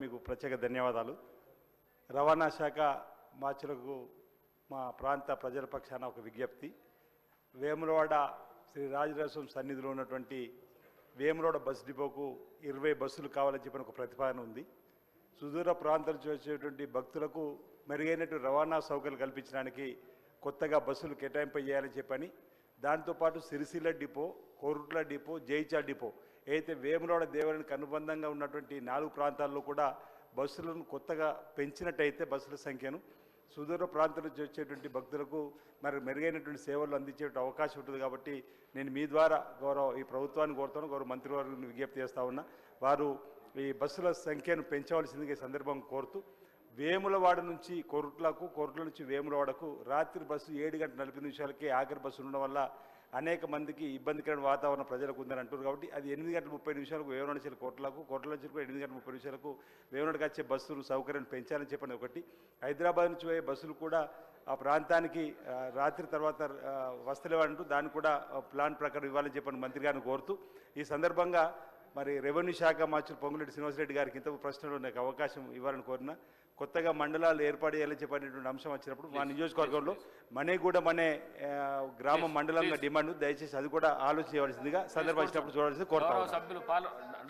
మీకు ప్రత్యేక ధన్యవాదాలు. రవాణా శాఖ మార్చులకు మా ప్రాంత ప్రజల పక్షాన ఒక విజ్ఞప్తి. వేములవాడ శ్రీ రాజరాజస్వామి సన్నిధిలో ఉన్నటువంటి వేములవాడ బస్ డిపోకు 20 బస్సులు కావాలని చెప్పిన ఒక ప్రతిపాదన ఉంది. సుదూర ప్రాంతాల నుంచి వచ్చేటువంటి భక్తులకు మెరుగైనటువంటి రవాణా సౌకర్యాలు కల్పించడానికి కొత్తగా బస్సులు కేటాయింపు చేయాలని చెప్పని, దాంతోపాటు సిరిసిల్ల డిపో, కోరుట్ల డిపో, జైచా డిపో అయితే వేములవాడ దేవాలయానికి అనుబంధంగా ఉన్నటువంటి 4 ప్రాంతాల్లో కూడా బస్సులను కొత్తగా పెంచినట్టయితే బస్సుల సంఖ్యను సుదూర ప్రాంతం నుంచి వచ్చేటువంటి భక్తులకు మరి మెరుగైనటువంటి సేవలు అందించే అవకాశం ఉంటుంది. కాబట్టి నేను మీ ద్వారా ఈ ప్రభుత్వాన్ని కోరుతాను, గౌరవ మంత్రివర్గాన్ని విజ్ఞప్తి చేస్తా ఉన్నా. వారు ఈ బస్సుల సంఖ్యను పెంచవలసిందిగా ఈ సందర్భం కోరుతూ, వేములవాడ నుంచి కోరుట్లకు, కోరుట్ల నుంచి వేములవాడకు రాత్రి బస్సు 7:40 ఆఖరి బస్సు ఉండడం వల్ల అనేక మందికి ఇబ్బందికరమైన వాతావరణం ప్రజలకు ఉందని అంటారు. కాబట్టి అది 8:30 వేములవాడ నుంచి కోట్లకు, కోట్ల నుంచి 8:30 వేములవాడకి వచ్చే బస్సులు సౌకర్యాన్ని పెంచాలని చెప్పని ఒకటి. హైదరాబాద్ నుంచి పోయే బస్సులు కూడా ఆ ప్రాంతానికి రాత్రి తర్వాత వస్తలేవంటూ దాన్ని కూడా ప్లాన్ ప్రకారం ఇవ్వాలని చెప్పని మంత్రి గారిని కోరుతూ, ఈ సందర్భంగా మరి రెవెన్యూ శాఖ మార్చులు పొంగులేటి శ్రీనివాసరెడ్డి గారికి ఇంత ప్రశ్నలో నాకు అవకాశం ఇవ్వాలని కోరిన. కొత్తగా మండలాలు ఏర్పాటు చేయాలని చెప్పినటువంటి అంశం వచ్చినప్పుడు మా నియోజకవర్గంలో మనేగూడ మనే గ్రామ మండలంగా డిమాండ్, దయచేసి అది కూడా ఆలోచన చేయవలసిందిగా సందర్భం ఇచ్చినప్పుడు చూడాల్సింది కోరుతాను.